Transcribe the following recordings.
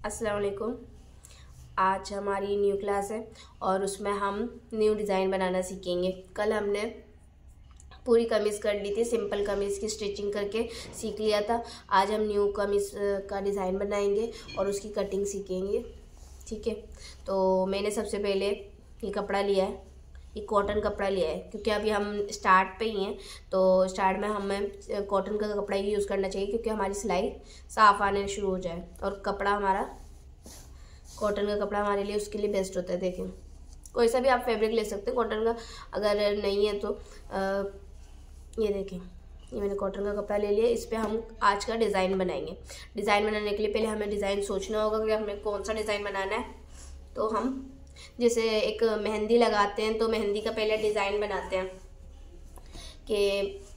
अस्सलाम वालेकुम। आज हमारी न्यू क्लास है और उसमें हम न्यू डिज़ाइन बनाना सीखेंगे। कल हमने पूरी कमीज़ कर ली थी, सिंपल कमीज़ की स्टिचिंग करके सीख लिया था। आज हम न्यू कमीज़ का डिज़ाइन बनाएंगे और उसकी कटिंग सीखेंगे। ठीक है, तो मैंने सबसे पहले ये कपड़ा लिया है, ये कॉटन कपड़ा लिया है क्योंकि अभी हम स्टार्ट पे ही हैं, तो स्टार्ट में हमें कॉटन का कपड़ा ही यूज़ करना चाहिए क्योंकि हमारी सिलाई साफ़ आने शुरू हो जाए। और कपड़ा हमारा कॉटन का कपड़ा हमारे लिए उसके लिए बेस्ट होता है। देखें, कोई सा भी आप फैब्रिक ले सकते हैं कॉटन का, अगर नहीं है तो ये देखें, ये मैंने कॉटन का कपड़ा ले लिया। इस पर हम आज का डिज़ाइन बनाएंगे। डिज़ाइन बनाने के लिए पहले हमें डिज़ाइन सोचना होगा कि हमें कौन सा डिज़ाइन बनाना है। तो हम जैसे एक मेहंदी लगाते हैं तो मेहंदी का पहले डिज़ाइन बनाते हैं कि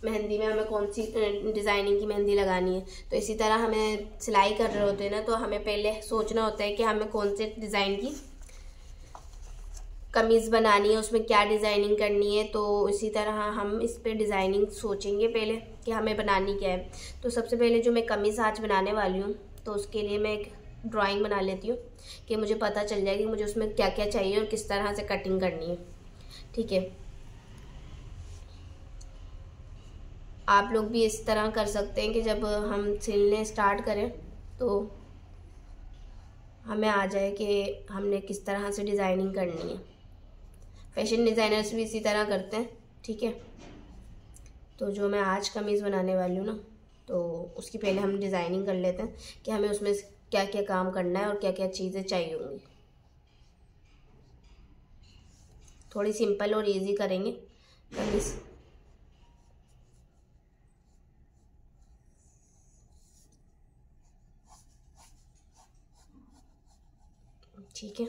मेहंदी में हमें कौन सी डिज़ाइनिंग की मेहंदी लगानी है। तो इसी तरह हमें सिलाई कर रहे होते हैं ना, तो हमें पहले सोचना होता है कि हमें कौन से डिज़ाइन की कमीज़ बनानी है, उसमें क्या डिज़ाइनिंग करनी है। तो इसी तरह हम इस पे डिज़ाइनिंग सोचेंगे पहले कि हमें बनानी क्या है। तो सबसे पहले जो मैं कमीज़ आज बनाने वाली हूँ, तो उसके लिए मैं एक ड्राइंग बना लेती हूँ कि मुझे पता चल जाए कि मुझे उसमें क्या क्या चाहिए और किस तरह से कटिंग करनी है। ठीक है, आप लोग भी इस तरह कर सकते हैं कि जब हम सिलने स्टार्ट करें तो हमें आ जाए कि हमने किस तरह से डिज़ाइनिंग करनी है। फैशन डिज़ाइनर्स भी इसी तरह करते हैं। ठीक है, तो जो मैं आज कमीज़ बनाने वाली हूँ ना, तो उसकी पहले हम डिज़ाइनिंग कर लेते हैं कि हमें उसमें क्या क्या काम करना है और क्या क्या चीज़ें चाहिए होंगी। थोड़ी सिंपल और इजी करेंगे कमीज़। ठीक है,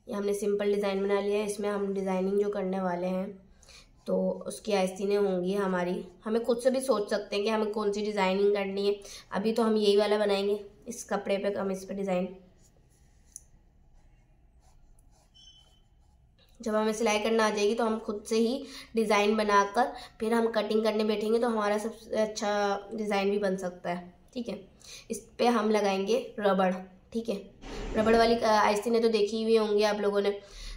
ये हमने सिंपल डिज़ाइन बना लिया है। इसमें हम डिज़ाइनिंग जो करने वाले हैं तो उसकी आस्तीनें होंगी हमारी। हमें खुद से भी सोच सकते हैं कि हमें कौन सी डिज़ाइनिंग करनी है। अभी तो हम यही वाला बनाएंगे, इस कपड़े पे कमीज़ पे डिज़ाइन। जब हमें सिलाई करना आ जाएगी तो हम खुद से ही डिज़ाइन बनाकर फिर हम कटिंग करने बैठेंगे तो हमारा सबसे अच्छा डिज़ाइन भी बन सकता है। ठीक है, इस पे हम लगाएंगे रबड़। ठीक है, रबड़ वाली आस्तीनें तो देखी हुई होंगी आप लोगों ने,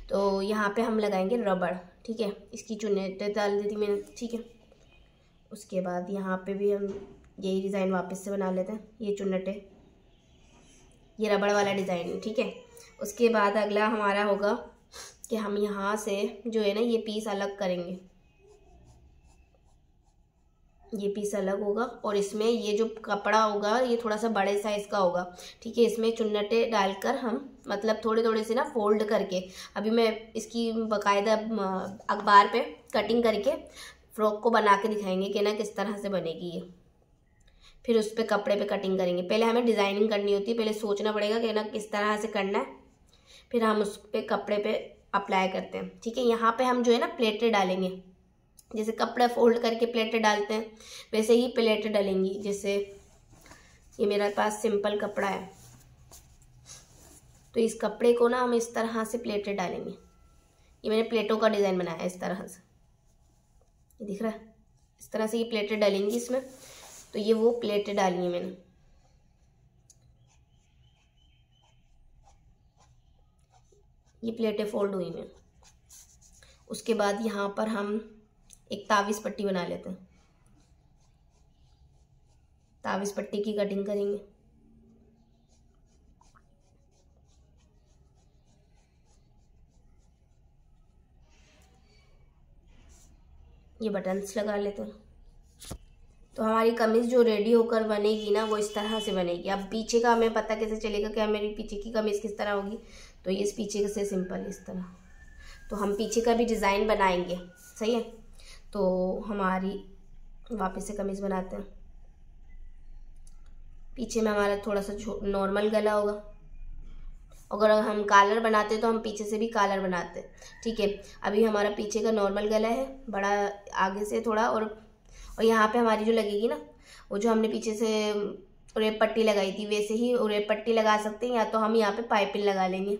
तो यहाँ पे हम लगाएंगे रबड़। ठीक है, इसकी चुन्नटें डाल दी थी मैंने। ठीक है, उसके बाद यहाँ पे भी हम यही डिज़ाइन वापस से बना लेते हैं। ये चुन्नटें, ये रबड़ वाला डिज़ाइन। ठीक है, उसके बाद अगला हमारा होगा कि हम यहाँ से जो है ना ये पीस अलग करेंगे। ये पीस अलग होगा और इसमें ये जो कपड़ा होगा ये थोड़ा सा बड़े साइज़ का होगा। ठीक है, इसमें चुन्नटें डालकर हम मतलब थोड़े थोड़े से ना फोल्ड करके, अभी मैं इसकी बाकायदा अखबार पे कटिंग करके फ्रॉक को बना के दिखाएंगे कि ना किस तरह से बनेगी ये। फिर उस पर कपड़े पे कटिंग करेंगे। पहले हमें डिज़ाइनिंग करनी होती है, पहले सोचना पड़ेगा कि ना किस तरह से करना है, फिर हम उस पर कपड़े पे अप्लाई करते हैं। ठीक है, यहाँ पे हम जो है ना प्लेटें डालेंगे, जैसे कपड़ा फोल्ड करके प्लेटें डालते हैं वैसे ही प्लेटें डालेंगी। जैसे ये मेरे पास सिंपल कपड़ा है तो इस कपड़े को ना हम इस तरह से प्लेटें डालेंगे। ये मैंने प्लेटों का डिज़ाइन बनाया है इस तरह से, ये दिख रहा है। इस तरह से ये प्लेटें डालेंगी इसमें, तो ये वो प्लेटें डाली हैं मैंने। ये प्लेटें फोल्ड हुई हैं। उसके बाद यहाँ पर हम एक तावीज़ पट्टी बना लेते हैं। तावीज़ पट्टी की कटिंग करेंगे। ये बटन्स लगा लेते हैं। तो हमारी कमीज़ जो रेडी होकर बनेगी ना वो इस तरह से बनेगी। अब पीछे का हमें पता कैसे चलेगा कि मेरी पीछे की कमीज़ किस तरह होगी, तो ये इस पीछे से सिंपल इस तरह। तो हम पीछे का भी डिज़ाइन बनाएंगे। सही है, तो हमारी वापस से कमीज़ बनाते हैं। पीछे में हमारा थोड़ा सा नॉर्मल गला होगा। अगर हम कॉलर बनाते तो हम पीछे से भी कॉलर बनाते। ठीक है, अभी हमारा पीछे का नॉर्मल गला है, बड़ा आगे से थोड़ा, और यहाँ पे हमारी जो लगेगी ना वो जो हमने पीछे से उरेप पट्टी लगाई थी वैसे ही उरेप पट्टी लगा सकते हैं, या तो हम यहाँ पे पाइपिंग लगा लेंगे।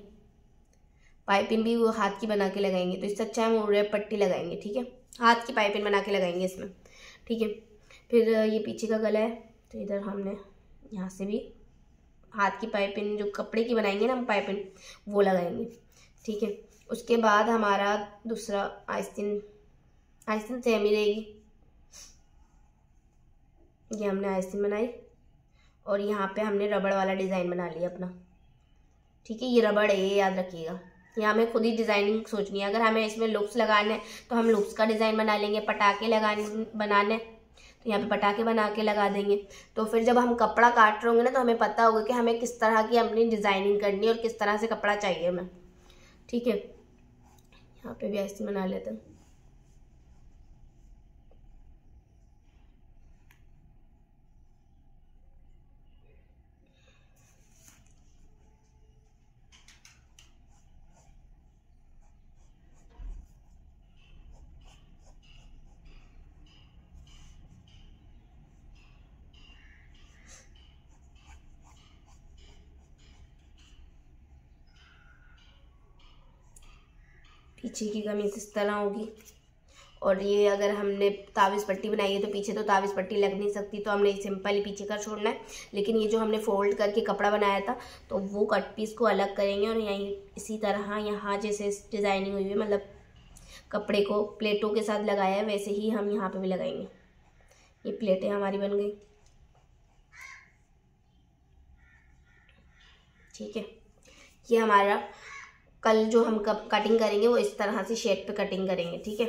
पाइपिंग भी वो हाथ की बना के लगाएंगे, तो इससे अच्छा हम उरेप पट्टी लगाएंगे। ठीक है, हाथ की पाइपिंग बना के लगाएंगे इसमें। ठीक है, फिर ये पीछे का गला है तो इधर हमने यहाँ से भी हाथ की पाइपिंग जो कपड़े की बनाएंगे ना हम पाइपिंग, वो लगाएंगे। ठीक है, उसके बाद हमारा दूसरा आस्तीन सेम ही रहेगी। ये हमने आस्तीन बनाई और यहाँ पे हमने रबड़ वाला डिज़ाइन बना लिया अपना। ठीक है, ये रबड़ है, ये याद रखिएगा। यहाँ हमें खुद ही डिज़ाइनिंग सोचनी है। अगर हमें इसमें लुक्स लगाने तो हम लुक्स का डिज़ाइन बना लेंगे, पटाखे बनाने तो यहाँ पे पटाखे बना के लगा देंगे। तो फिर जब हम कपड़ा काट रहे होंगे ना तो हमें पता होगा कि हमें किस तरह की अपनी डिज़ाइनिंग करनी है और किस तरह से कपड़ा चाहिए हमें। ठीक है, यहाँ पे भी ऐसे बना लेते हैं। पीछे की कमीज इस तरह होगी। और ये अगर हमने तावीज़ पट्टी बनाई है तो पीछे तो तावीज़ पट्टी लग नहीं सकती, तो हमने सिंपल ही पीछे का छोड़ना है। लेकिन ये जो हमने फोल्ड करके कपड़ा बनाया था तो वो कट पीस को अलग करेंगे और यहीं इसी तरह यहाँ जैसे डिज़ाइनिंग हुई है, मतलब कपड़े को प्लेटों के साथ लगाया है, वैसे ही हम यहाँ पे भी लगाएंगे। ये प्लेटें हमारी बन गई। ठीक है, ये हमारा कल जो हम कटिंग करेंगे वो इस तरह से शेप पे कटिंग करेंगे। ठीक है,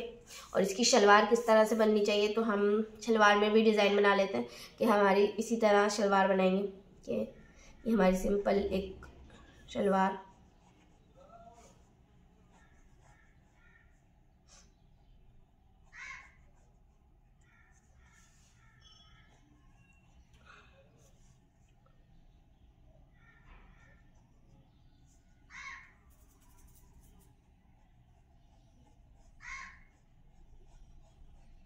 और इसकी शलवार किस तरह से बननी चाहिए तो हम शलवार में भी डिज़ाइन बना लेते हैं कि हमारी इसी तरह शलवार बनाएंगे कि ये हमारी सिंपल एक शलवार।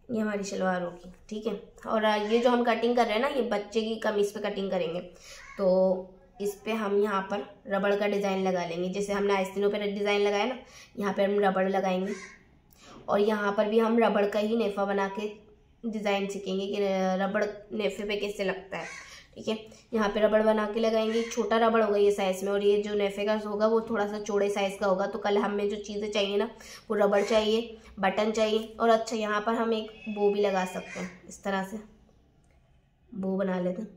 ये हमारी शलवार होगी। ठीक है, और ये जो हम कटिंग कर रहे हैं ना, ये बच्चे की कमीज पे कटिंग करेंगे तो इस पे हम यहाँ पर रबड़ का डिज़ाइन लगा लेंगे। जैसे हमने आस्तीनों पे डिज़ाइन लगाया ना, यहाँ पे हम रबड़ लगाएंगे और यहाँ पर भी हम रबड़ का ही नेफा बना के डिज़ाइन सीखेंगे कि रबड़ नेफे पे कैसे लगता है। ठीक है, यहाँ पे रबड़ बना के लगाएंगे। छोटा रबड़ होगा ये साइज़ में और ये जो नेफे का होगा वो थोड़ा सा चौड़े साइज़ का होगा। तो कल हमें जो चीज़ें चाहिए ना, वो रबड़ चाहिए, बटन चाहिए और अच्छा यहाँ पर हम एक बो भी लगा सकते हैं। इस तरह से बो बना लेते हैं,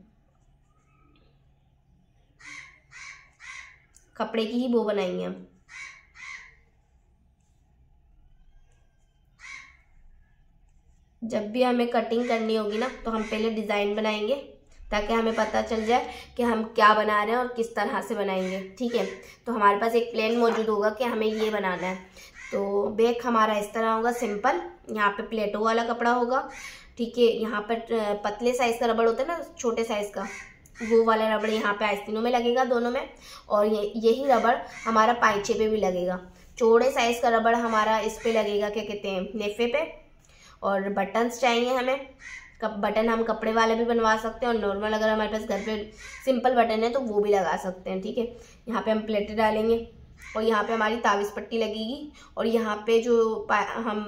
कपड़े की ही बो बनाएंगे हम। जब भी हमें कटिंग करनी होगी ना तो हम पहले डिज़ाइन बनाएंगे ताकि हमें पता चल जाए कि हम क्या बना रहे हैं और किस तरह से बनाएंगे। ठीक है, तो हमारे पास एक प्लान मौजूद होगा कि हमें ये बनाना है। तो बैक हमारा इस तरह होगा सिंपल, यहाँ पे प्लेटों वाला कपड़ा होगा। ठीक है, यहाँ पर पतले साइज़ का रबड़ होता है ना, छोटे साइज़ का, वो वाला रबड़ यहाँ पे आस्तीनों में लगेगा दोनों में। और यही रबड़ हमारा पाइचे पे भी लगेगा। चौड़े साइज़ का रबड़ हमारा इस पे लगेगा, क्या कहते हैं, नेफे पे। और बटन्स चाहिए हमें, बटन हम कपड़े वाले भी बनवा सकते हैं और नॉर्मल अगर हमारे पास घर पे सिंपल बटन है तो वो भी लगा सकते हैं। ठीक है, यहाँ पे हम प्लेटें डालेंगे और यहाँ पे हमारी तावीज़ पट्टी लगेगी और यहाँ पे जो हम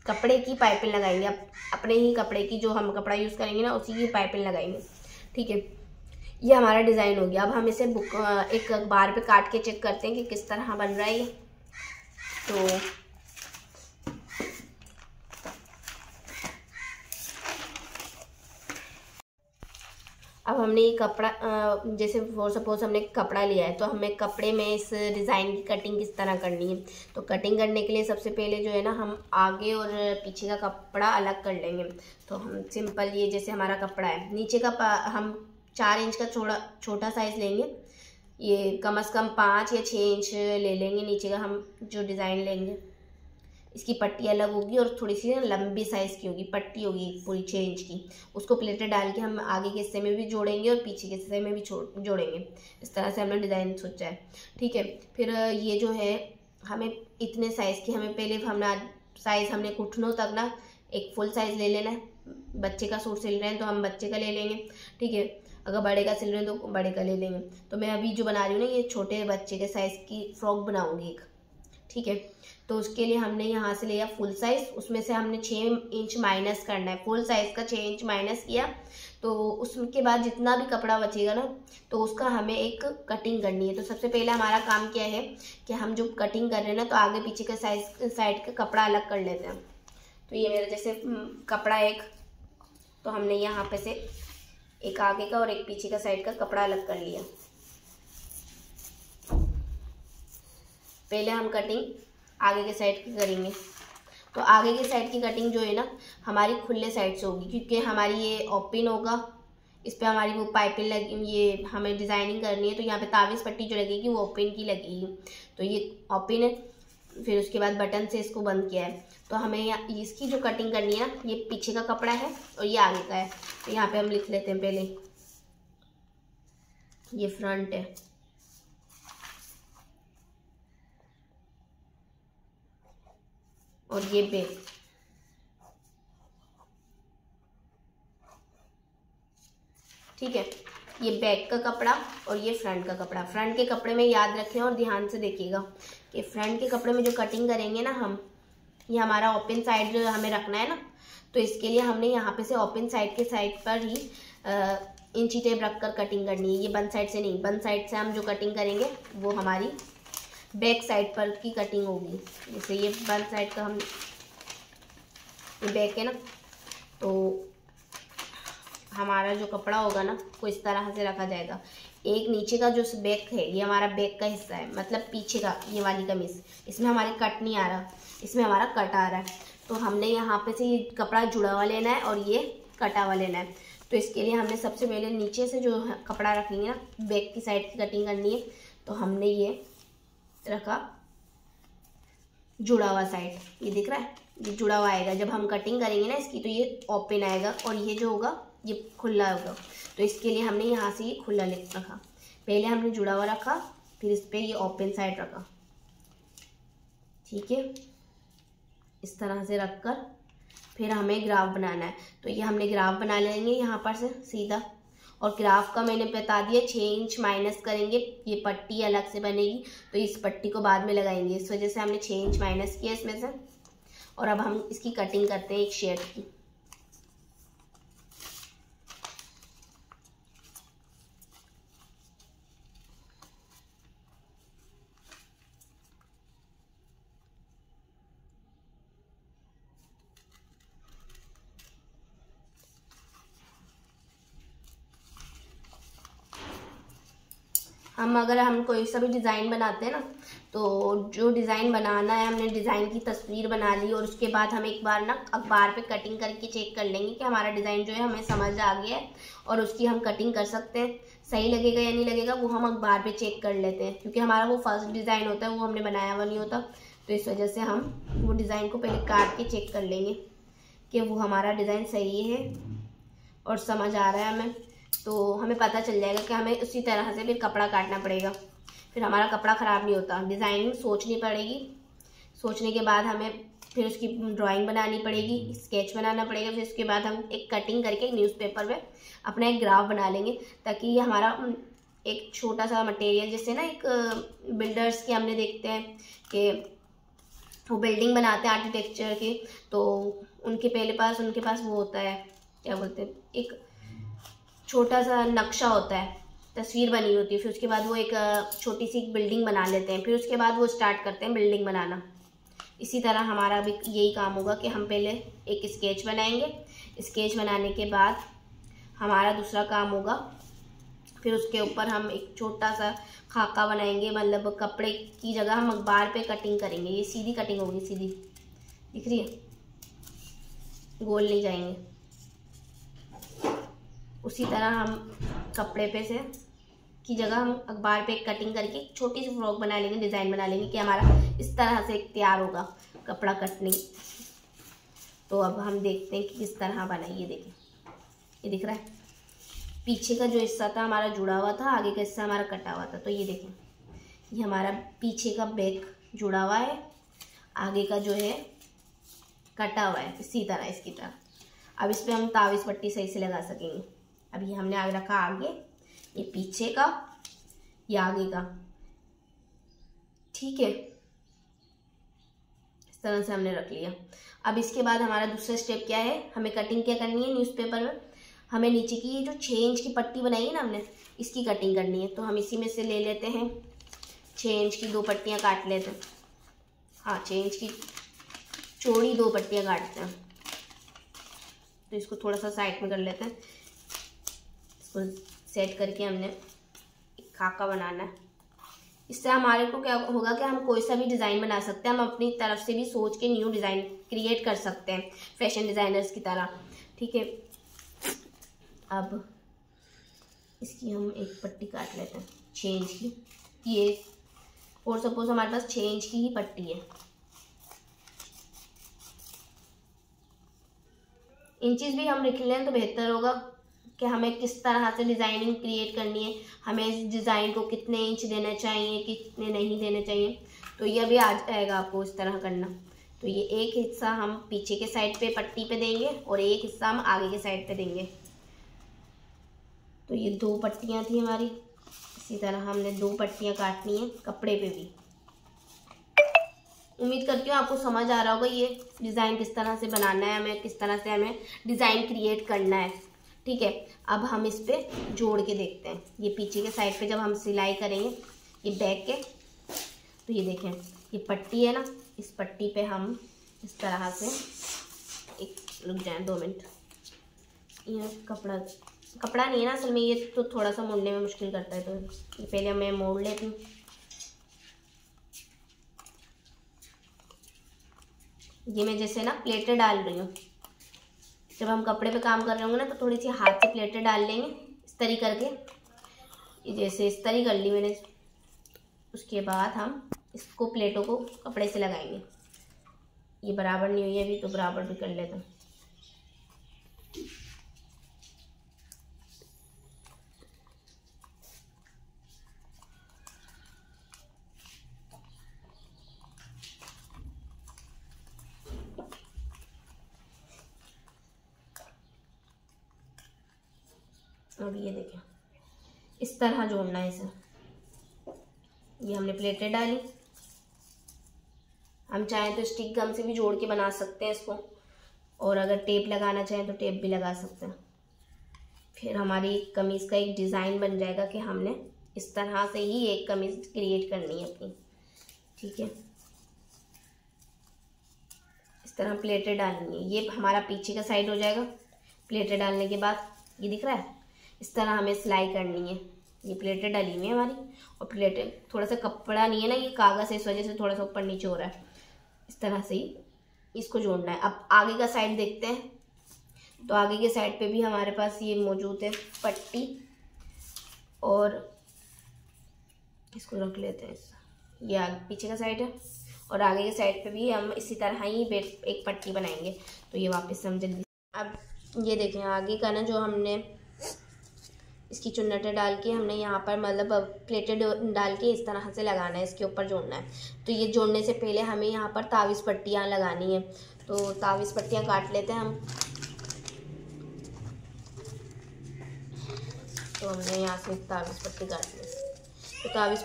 कपड़े की पाइपिंग लगाएंगे, अपने ही कपड़े की, जो हम कपड़ा यूज़ करेंगे ना उसी की पाइपिंग लगाएंगे। ठीक है, ये हमारा डिज़ाइन हो गया। अब हम इसे एक अखबार पे काट के चेक करते हैं कि किस तरह बन रहा है ये। तो अब हमने ये कपड़ा जैसे फॉर सपोज हमने कपड़ा लिया है तो हमें कपड़े में इस डिज़ाइन की कटिंग किस तरह करनी है। तो कटिंग करने के लिए सबसे पहले जो है ना, हम आगे और पीछे का कपड़ा अलग कर लेंगे। तो हम सिंपल ये जैसे हमारा कपड़ा है, नीचे का हम 4 इंच का छोटा साइज़ लेंगे। ये कम से कम 5 या 6 इंच ले लेंगे नीचे का हम जो डिज़ाइन लेंगे। इसकी पट्टी अलग होगी और थोड़ी सी लंबी साइज़ की होगी, पट्टी होगी पूरी 6 इंच की। उसको प्लेटें डाल के हम आगे के हिस्से में भी जोड़ेंगे और पीछे के हिस्से में भी जोड़ेंगे। इस तरह से हमने डिज़ाइन सोचा है। ठीक है, फिर ये जो है हमें इतने साइज़ की, हमें पहले हमने साइज़ हमने घुटनों तक ना एक फुल साइज़ ले लेना है। बच्चे का सूट सिल रहे हैं तो हम बच्चे का ले लेंगे। ठीक है, अगर बड़े का सिल रहे हैं तो बड़े का ले लेंगे। तो मैं अभी जो बना रही हूँ ना, ये छोटे बच्चे के साइज़ की फ्रॉक बनाऊँगी एक। ठीक है, तो उसके लिए हमने यहाँ से लिया फुल साइज़, उसमें से हमने 6 इंच माइनस करना है। फुल साइज़ का 6 इंच माइनस किया तो उसके बाद जितना भी कपड़ा बचेगा ना तो उसका हमें एक कटिंग करनी है। तो सबसे पहले हमारा काम क्या है कि हम जो कटिंग कर रहे हैं ना तो आगे पीछे का साइड का कपड़ा अलग कर लेते हैं। तो ये मेरा जैसे कपड़ा एक, तो हमने यहाँ पे से एक आगे का और एक पीछे का साइड का कपड़ा अलग कर लिया। पहले हम कटिंग आगे के साइड की करेंगे। तो आगे के साइड की कटिंग जो है ना हमारी खुले साइड से होगी, क्योंकि हमारी ये ओपन होगा, इस पर हमारी वो पाइपें लगी, ये हमें डिज़ाइनिंग करनी है। तो यहाँ पे तावीज़ पट्टी जो लगेगी वो ओपन की लगेगी। तो ये ओपन है, फिर उसके बाद बटन से इसको बंद किया है। तो हमें यहाँ इसकी जो कटिंग करनी है ना, ये पीछे का कपड़ा है और ये आगे का है। तो यहाँ पे हम लिख लेते हैं पहले, ये फ्रंट है और ये बैक। ठीक है, ये बैक का कपड़ा और ये फ्रंट का कपड़ा। फ्रंट के कपड़े में याद रखें और ध्यान से देखिएगा कि फ्रंट के कपड़े में जो कटिंग करेंगे ना हम, ये हमारा ओपन साइड हमें रखना है ना, तो इसके लिए हमने यहाँ पे से ओपन साइड के साइड पर ही इंची टेप रख कर कटिंग करनी है। ये बंद साइड से नहीं, बंद साइड से हम जो कटिंग करेंगे वो हमारी बैक साइड पर की कटिंग होगी। जैसे ये बंद साइड का हम, ये बैक है ना, तो हमारा जो कपड़ा होगा ना वो इस तरह से रखा जाएगा। एक नीचे का जो बैक है ये हमारा बैक का हिस्सा है, मतलब पीछे का ये वाली कमीज, इसमें हमारे कट नहीं आ रहा, इसमें हमारा कट आ रहा है। तो हमने यहाँ पे से ये कपड़ा जुड़ा हुआ लेना है और ये कटा हुआ लेना है। तो इसके लिए हमने सबसे पहले नीचे से जो कपड़ा रखेंगे ना, बैक की साइड की कटिंग करनी है। तो हमने ये रखा जुड़ा हुआ साइड, ये दिख रहा है, ये जुड़ा हुआ आएगा। जब हम कटिंग करेंगे ना इसकी तो ये ओपन आएगा और ये जो होगा ये खुला होगा। तो इसके लिए हमने यहाँ से ये खुला रखा, पहले हमने जुड़ा हुआ रखा, फिर इस पर ये ओपन साइड रखा। ठीक है, इस तरह से रखकर फिर हमें ग्राफ बनाना है। तो ये हमने ग्राफ बना लेंगे यहाँ पर से सीधा, और ग्राफ का मैंने बता दिया 6 इंच माइनस करेंगे, ये पट्टी अलग से बनेगी तो इस पट्टी को बाद में लगाएंगे। इस वजह से हमने 6 इंच माइनस किया इसमें से। और अब हम इसकी कटिंग करते हैं एक शेड की। अगर हम कोई सा भी डिज़ाइन बनाते हैं ना, तो जो डिज़ाइन बनाना है हमने डिज़ाइन की तस्वीर बना ली, और उसके बाद हम एक बार ना अखबार पे कटिंग करके चेक कर लेंगे कि हमारा डिज़ाइन जो है हमें समझ आ गया है, और उसकी हम कटिंग कर सकते हैं। सही लगेगा या नहीं लगेगा वो हम अखबार पे चेक कर लेते हैं, क्योंकि हमारा वो फर्स्ट डिज़ाइन होता है, वो हमने बनाया हुआ नहीं होता। तो इस वजह से हम वो डिज़ाइन को पहले काट के चेक कर लेंगे कि वो हमारा डिज़ाइन सही है और समझ आ रहा है हमें। तो हमें पता चल जाएगा कि हमें उसी तरह से फिर कपड़ा काटना पड़ेगा, फिर हमारा कपड़ा ख़राब नहीं होता। डिज़ाइनिंग सोचनी पड़ेगी, सोचने के बाद हमें फिर उसकी ड्राइंग बनानी पड़ेगी, स्केच बनाना पड़ेगा, फिर उसके बाद हम एक कटिंग करके न्यूज़पेपर पे अपना एक ग्राफ बना लेंगे, ताकि ये हमारा एक छोटा सा मटेरियल, जैसे ना एक बिल्डर्स के हमने देखते हैं कि वो बिल्डिंग बनाते हैं आर्किटेक्चर की, तो उनके पास वो होता है, क्या बोलते हैं, एक छोटा सा नक्शा होता है, तस्वीर बनी होती है, फिर उसके बाद वो एक छोटी सी बिल्डिंग बना लेते हैं, फिर उसके बाद वो स्टार्ट करते हैं बिल्डिंग बनाना। इसी तरह हमारा भी यही काम होगा कि हम पहले एक स्केच बनाएंगे, स्केच बनाने के बाद हमारा दूसरा काम होगा फिर उसके ऊपर हम एक छोटा सा खाका बनाएंगे, मतलब कपड़े की जगह हम अखबार पे कटिंग करेंगे। ये सीधी कटिंग होगी, सीधी दिख रही है, गोल नहीं जाएंगे। उसी तरह हम कपड़े पे से की जगह हम अखबार पे कटिंग करके छोटी सी फ्रॉक बना लेंगे, डिज़ाइन बना लेंगे कि हमारा इस तरह से तैयार होगा कपड़ा कटने। तो अब हम देखते हैं कि किस तरह बना। ये देखिए, ये दिख रहा है, पीछे का जो हिस्सा था हमारा जुड़ा हुआ था, आगे का हिस्सा हमारा कटा हुआ था। तो ये देखिए, ये हमारा पीछे का बैक जुड़ा हुआ है, आगे का जो है कटा हुआ है, इसी तरह इसकी तरह। अब इस पर हम तावीज़ पट्टी सही से लगा सकेंगे। अब ये हमने आगे रखा, आगे ये पीछे का, ये आगे का, ठीक है, इस तरह से हमने रख लिया। अब इसके बाद हमारा दूसरा स्टेप क्या है, हमें कटिंग क्या करनी है, न्यूज़पेपर में हमें नीचे की ये जो 6 इंच की पट्टी बनाई है ना हमने, इसकी कटिंग करनी है। तो हम इसी में से ले लेते हैं 6 इंच की 2 पट्टियाँ काट लेते हैं। हाँ, 6 इंच की चौड़ी 2 पट्टियाँ काटते हैं। तो इसको थोड़ा सा साइड में कर लेते हैं। इसको सेट करके हमने एक खाका बनाना है। इससे हमारे को क्या होगा कि हम कोई सा भी डिज़ाइन बना सकते हैं। हम अपनी तरफ से भी सोच के न्यू डिज़ाइन क्रिएट कर सकते हैं फैशन डिज़ाइनर्स की तरह। ठीक है, अब इसकी हम एक पट्टी काट लेते हैं 6 इंच की। ये और सपोज हमारे पास 6 इंच की ही पट्टी है। इंचेस भी हम लिख लें तो बेहतर होगा कि हमें किस तरह से डिज़ाइनिंग क्रिएट करनी है, हमें इस डिज़ाइन को कितने इंच देना चाहिए, कितने नहीं देने चाहिए। तो ये भी आ जाएगा आपको इस तरह करना। तो ये एक हिस्सा हम पीछे के साइड पे पट्टी पे देंगे और एक हिस्सा हम आगे के साइड पे देंगे। तो ये 2 पट्टियाँ थी हमारी। इसी तरह हमने 2 पट्टियाँ काटनी है कपड़े पे भी। उम्मीद करती हूँ आपको समझ आ रहा होगा ये डिज़ाइन किस तरह से बनाना है, हमें किस तरह से हमें डिज़ाइन क्रिएट करना है। ठीक है, अब हम इस पे जोड़ के देखते हैं। ये पीछे के साइड पे जब हम सिलाई करेंगे ये बैक के, तो ये देखें ये पट्टी है ना, इस पट्टी पे हम इस तरह से रुक जाए 2 मिनट। ये कपड़ा नहीं है ना असल में, ये तो थोड़ा सा मोड़ने में मुश्किल करता है। तो ये पहले मैं मोड़ लेती हूँ। ये मैं जैसे ना प्लेटें डाल रही हूँ। जब हम कपड़े पे काम कर रहे होंगे ना तो थोड़ी सी हाथ से प्लेटें डाल लेंगे इस तरी करके। ये जैसे इस तरी कर ली मैंने। उसके बाद हम इसको प्लेटों को कपड़े से लगाएंगे। ये बराबर नहीं हुई है अभी, तो बराबर भी कर लेते हैं। और ये देखें इस तरह जोड़ना है इसे। ये हमने प्लेटें डाली। हम चाहें तो स्टिक गम से भी जोड़ के बना सकते हैं इसको, और अगर टेप लगाना चाहें तो टेप भी लगा सकते हैं। फिर हमारी कमीज़ का एक डिज़ाइन बन जाएगा कि हमने इस तरह से ही एक कमीज़ क्रिएट करनी है अपनी। ठीक है, इस तरह प्लेटें डालनी है। ये हमारा पीछे का साइड हो जाएगा। प्लेटें डालने के बाद ये दिख रहा है, इस तरह हमें सिलाई करनी है। ये प्लेटें डाली हुई है हमारी, और प्लेटें थोड़ा सा कपड़ा नहीं है ना, ये कागज़ है, इस वजह से थोड़ा सा ऊपर नीचे हो रहा है। इस तरह से ही इसको जोड़ना है। अब आगे का साइड देखते हैं। तो आगे के साइड पे भी हमारे पास ये मौजूद है पट्टी, और इसको रख लेते हैं। ये आगे पीछे का साइड है, और आगे के साइड पे भी हम इसी तरह ही एक पट्टी बनाएंगे। तो ये वापस हम जल्दी, अब ये देखें आगे का ना जो हमने इसकी चुन्नटें डाल के हमने यहाँ पर मतलब प्लेटें डाल के इस तरह से लगाना है, इसके ऊपर जोड़ना है। तो ये जोड़ने से पहले हमें यहाँ पर तावीज़ पट्टियाँ लगानी है। तो तावीज़ पट्टियाँ काट लेते हैं हम। तो हमने यहाँ से तावीज़ पट्टी काट ली। तो तावीज़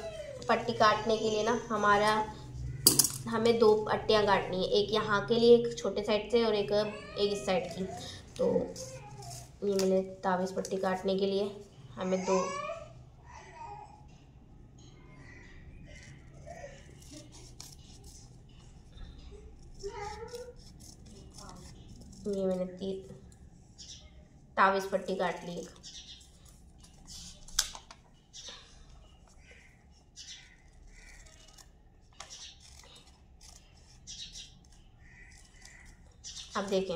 पट्टी काटने के लिए ना हमें 2 पट्टियाँ काटनी है, एक यहाँ के लिए एक छोटे साइड से और एक इस साइड की। तो ये मैंने तावीज़ पट्टी काटने के लिए हमें 2 ये मैंने 3 तावीज़ पट्टी काट ली। अब देखें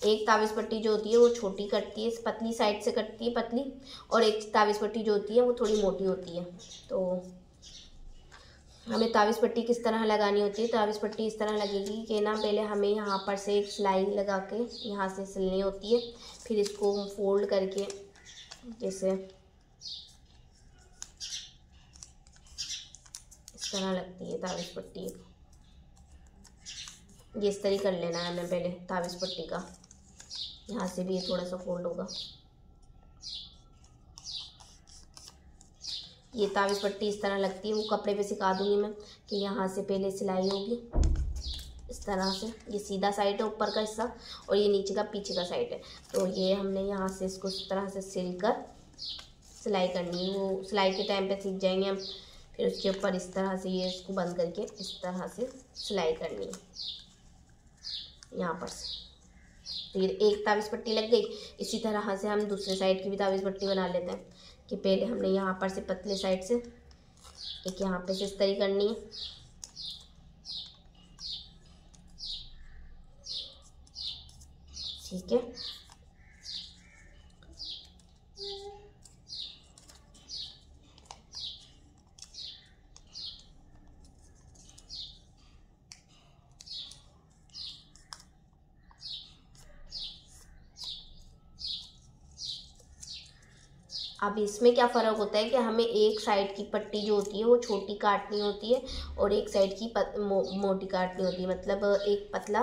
एक तावीज़ पट्टी जो होती है वो छोटी कटती है, पतली साइड से कटती है पतली, और एक तावीज़ पट्टी जो होती है वो थोड़ी मोटी होती है। तो हमें तावीज़ पट्टी किस तरह लगानी होती है, तावीज़ पट्टी इस तरह लगेगी कि ना पहले हमें यहाँ पर से एक सिलाई लगा के यहाँ से सिलनी होती है, फिर इसको फोल्ड करके जैसे इस तरह लगती है तावीज़ पट्टी। ये इस तरह कर लेना है हमें पहले तावीज़ पट्टी का। यहाँ से भी ये थोड़ा सा फोल्ड होगा। ये तावीज़ पट्टी इस तरह लगती है, वो कपड़े पे सिखा दूंगी मैं कि यहाँ से पहले सिलाई होगी, इस तरह से। ये सीधा साइड है ऊपर का हिस्सा और ये नीचे का पीछे का साइड है। तो ये हमने यहाँ से इसको इस तरह से सिल कर सिलाई करनी है। वो सिलाई के टाइम पे सीख जाएंगे हम। फिर उसके ऊपर इस तरह से ये इसको बंद करके इस तरह से सिलाई करनी है यहाँ पर से। तो ये एक तावीज़ पट्टी लग गई। इसी तरह से हम दूसरे साइड की भी तावीज़ पट्टी बना लेते हैं कि पहले हमने यहाँ पर से पतले साइड से एक यहाँ पे से इस तरह करनी है। ठीक है, अब इसमें क्या फ़र्क होता है कि हमें एक साइड की पट्टी जो होती है वो छोटी काटनी होती है और एक साइड की मोटी काटनी होती है। मतलब एक पतला,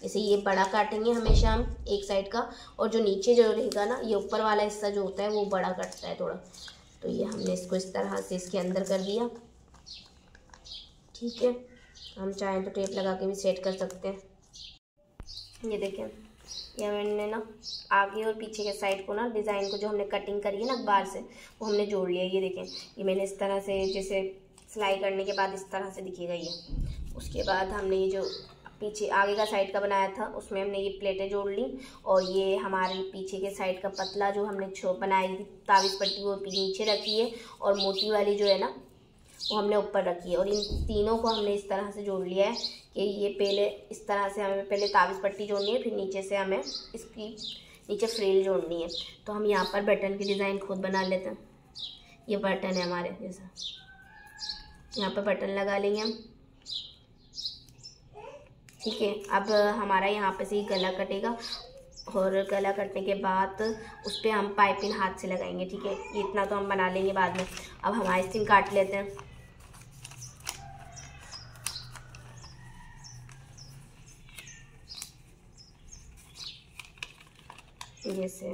जैसे ये बड़ा काटेंगे हमेशा हम एक साइड का, और जो नीचे जो रहेगा ना, ये ऊपर वाला हिस्सा जो होता है वो बड़ा कटता है थोड़ा। तो ये हमने इसको इस तरह से इसके अंदर कर दिया। ठीक है, हम चाहें तो टेप लगा के भी सेट कर सकते हैं। ये देखें, ये मैंने ना आगे और पीछे के साइड को ना, डिज़ाइन को जो हमने कटिंग करी है ना अखबार से, वो हमने जोड़ लिया। ये देखें, ये मैंने इस तरह से, जैसे सिलाई करने के बाद इस तरह से दिखेगा ये। उसके बाद हमने ये जो पीछे आगे का साइड का बनाया था उसमें हमने ये प्लेटें जोड़ ली, और ये हमारी पीछे के साइड का पतला जो हमने बनाई थी तावीज़ पट्टी वो नीचे रखी है, और मोटी वाली जो है ना वो हमने ऊपर रखी है। और इन तीनों को हमने इस तरह से जोड़ लिया है कि ये पहले इस तरह से हमें पहले तावीज़ पट्टी जोड़नी है, फिर नीचे से हमें इसकी नीचे फ्रिल जोड़नी है। तो हम यहाँ पर बटन की डिज़ाइन खुद बना लेते हैं। ये बटन है हमारे, जैसा यहाँ पर बटन लगा लेंगे हम। ठीक है, अब हमारा यहाँ पे से ही गला कटेगा, और गला कटने के बाद उस पर हम पाइपिंग हाथ से लगाएंगे। ठीक है, ये इतना तो हम बना लेंगे बाद में। अब हम आइसिंग काट लेते हैं। जैसे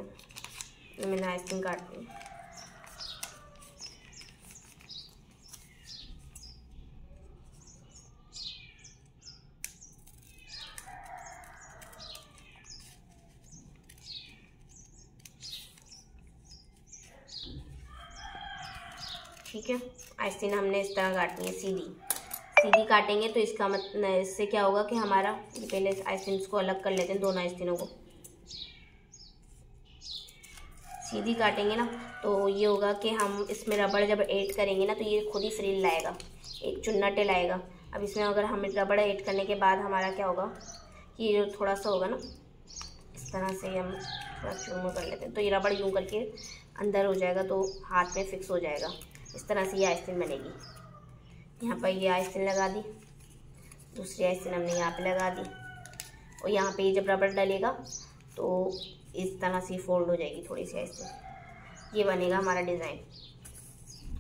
मैंने आइसिंग काट ली। ठीक है, आइसिंग हमने इस तरह काटनी है, सीधी सीधी काटेंगे तो इसका मतलब इससे क्या होगा कि हमारा, पहले आइसिंग को अलग कर लेते हैं, दोनों आइसिंगों को सीधी काटेंगे ना, तो ये होगा कि हम इसमें रबड़ जब ऐड करेंगे ना तो ये खुद ही फ्रिल लाएगा, एक चुन्नटे लाएगा। अब इसमें अगर हम रबड़ ऐड करने के बाद हमारा क्या होगा कि ये थोड़ा सा होगा ना, इस तरह से हम थोड़ा चूम कर लेते हैं तो ये रबड़ यूँ करके अंदर हो जाएगा, तो हाथ में फिक्स हो जाएगा। इस तरह से ये आइसिंग बनेगी। यहाँ पर ये आइसिंग लगा दी, दूसरी आइसिंग हमने यहाँ पे लगा दी, और यहाँ पे ये जब रबड़ डलेगा तो इस तरह से फोल्ड हो जाएगी थोड़ी सी आइसिंग। ये बनेगा हमारा डिज़ाइन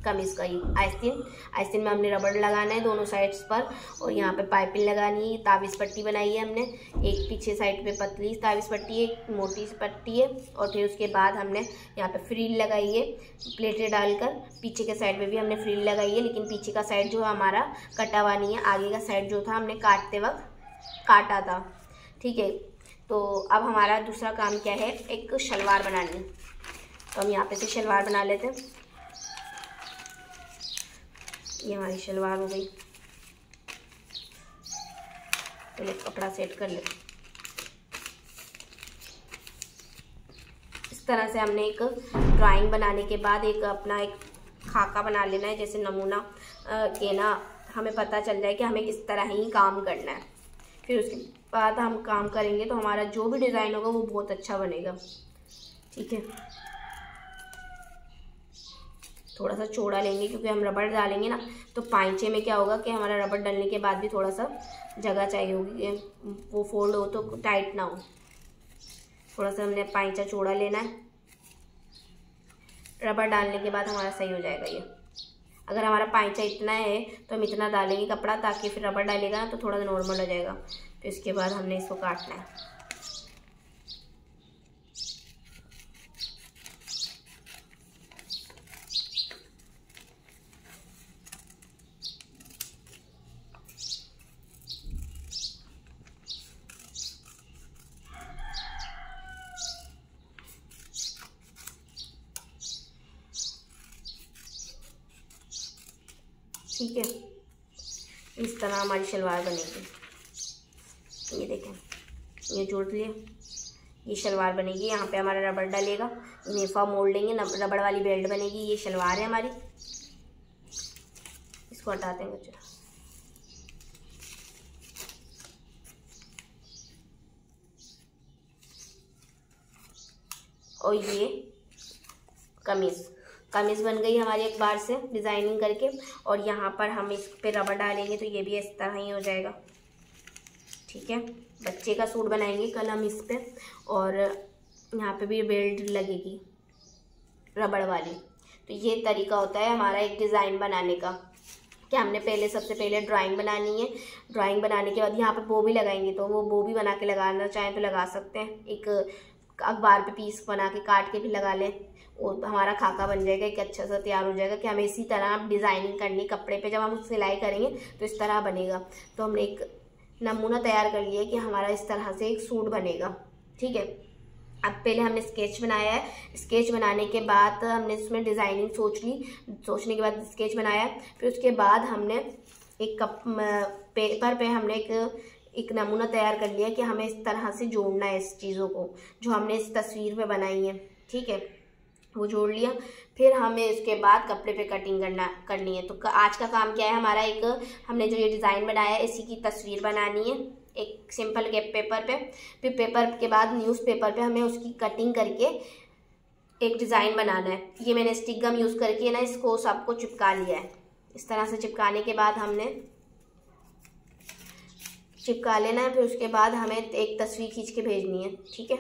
कमीज़ का। ही आइसिंग में हमने रबड़ लगाना है दोनों साइड्स पर, और यहाँ पे पाइपिंग लगानी है। तावीज़ पट्टी बनाई है हमने, एक पीछे साइड पे पतली तावीज़ पट्टी है, एक मोटी सी पट्टी है, और फिर उसके बाद हमने यहाँ पे फ्रिल लगाई है प्लेटें डालकर। पीछे के साइड पे भी हमने फ्रिल लगाई है, लेकिन पीछे का साइड जो हमारा कटा हुआ नहीं है, आगे का साइड जो था हमने काटते वक्त काटा था। ठीक है, तो अब हमारा दूसरा काम क्या है, एक शलवार बनानी। तो हम यहाँ पे से शलवार बना लेते हैं। ये हमारी शलवार हो गई। पहले कपड़ा सेट कर लेते। इस तरह से हमने एक ड्राइंग बनाने के बाद एक अपना एक खाका बना लेना है, जैसे नमूना के ना हमें पता चल जाए कि हमें किस तरह ही काम करना है। फिर उसके बाद हम काम करेंगे तो हमारा जो भी डिज़ाइन होगा वो बहुत अच्छा बनेगा। ठीक है, थोड़ा सा चौड़ा लेंगे क्योंकि हम रबड़ डालेंगे ना, तो पाइंचे में क्या होगा कि हमारा रबड़ डालने के बाद भी थोड़ा सा जगह चाहिए होगी, वो फोल्ड हो तो टाइट ना हो। थोड़ा सा हमने पाइंचा चौड़ा लेना है, रबड़ डालने के बाद हमारा सही हो जाएगा ये। अगर हमारा पाइंचा इतना है तो हम इतना डालेंगे कपड़ा, ताकि फिर रबड़ डालेगा ना तो थोड़ा नॉर्मल हो जाएगा। तो इसके बाद हमने इसको काटना है। ठीक है, इस तरह हमारी शलवार बनेगी। ये देखें, ये जोड़ लिया, ये शलवार बनेगी। यहाँ पे हमारा रबड़ डलेगा, नेफा मोड़ लेंगे, रबड़ वाली बेल्ट बनेगी। ये शलवार है हमारी, इसको हटाते हैं बच्चों। और ये कमीज बन गई हमारी एक बार से डिज़ाइनिंग करके। और यहाँ पर हम इस पे रबड़ डालेंगे तो ये भी इस तरह ही हो जाएगा। ठीक है, बच्चे का सूट बनाएंगे कल हम इस पे। और यहाँ पे भी बेल्ट लगेगी रबड़ वाली। तो ये तरीका होता है हमारा एक डिज़ाइन बनाने का, कि हमने सबसे पहले ड्राइंग बनानी है। ड्राइंग बनाने के बाद यहाँ पे बो भी लगाएंगे, तो वो बो भी बना के लगाना चाहें तो लगा सकते हैं। एक अखबार पे पीस बना के काट के भी लगा लें, और हमारा खाका बन जाएगा, एक अच्छा सा तैयार हो जाएगा। कि हमें इसी तरह डिज़ाइनिंग करनी कपड़े पे, जब हम सिलाई करेंगे तो इस तरह बनेगा। तो हमने एक नमूना तैयार कर लिया कि हमारा इस तरह से एक सूट बनेगा। ठीक है, अब पहले हमने स्केच बनाया है। स्केच बनाने के बाद हमने इसमें डिज़ाइनिंग सोचने के बाद स्केच बनाया। फिर उसके बाद हमने एक पेपर पे हमने एक नमूना तैयार कर लिया कि हमें इस तरह से जोड़ना है इस चीज़ों को, जो हमने इस तस्वीर पे बनाई है। ठीक है, वो जोड़ लिया। फिर हमें इसके बाद कपड़े पे कटिंग करनी है। तो आज का काम क्या है हमारा, हमने जो ये डिज़ाइन बनाया है इसी की तस्वीर बनानी है एक सिंपल के पेपर पे। फिर पेपर के बाद न्यूज़पेपर पे हमें उसकी कटिंग करके एक डिज़ाइन बनाना है। ये मैंने स्टिक गम यूज़ करके ना इसको सबको चिपका लिया है। इस तरह से चिपकाने के बाद हमने चिपका लेना है। फिर उसके बाद हमें एक तस्वीर खींच के भेजनी है। ठीक है,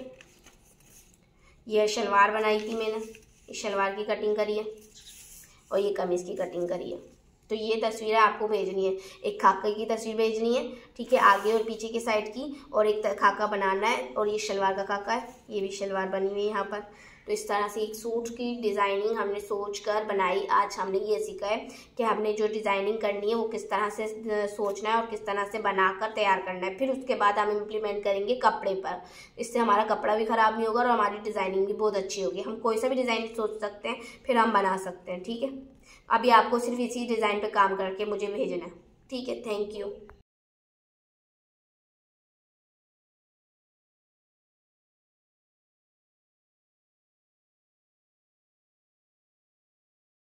यह शलवार बनाई थी मैंने, इस शलवार की कटिंग करी है और ये कमीज़ की कटिंग करी है। तो ये तस्वीरें आपको भेजनी है। एक खाके की तस्वीर भेजनी है, ठीक है, आगे और पीछे की साइड की, और एक खाका बनाना है। और ये शलवार का खाका है, ये भी शलवार बनी हुई है यहाँ पर। तो इस तरह से एक सूट की डिज़ाइनिंग हमने सोच कर बनाई। आज हमने ये सीखा है कि हमने जो डिज़ाइनिंग करनी है वो किस तरह से सोचना है और किस तरह से बनाकर तैयार करना है। फिर उसके बाद हम इम्प्लीमेंट करेंगे कपड़े पर। इससे हमारा कपड़ा भी ख़राब नहीं होगा और हमारी डिज़ाइनिंग भी बहुत अच्छी होगी। हम कोई सा भी डिज़ाइन सोच सकते हैं, फिर हम बना सकते हैं। ठीक है, अभी आपको सिर्फ इसी डिज़ाइन पे काम करके मुझे भेजना है। ठीक है, थैंक यू।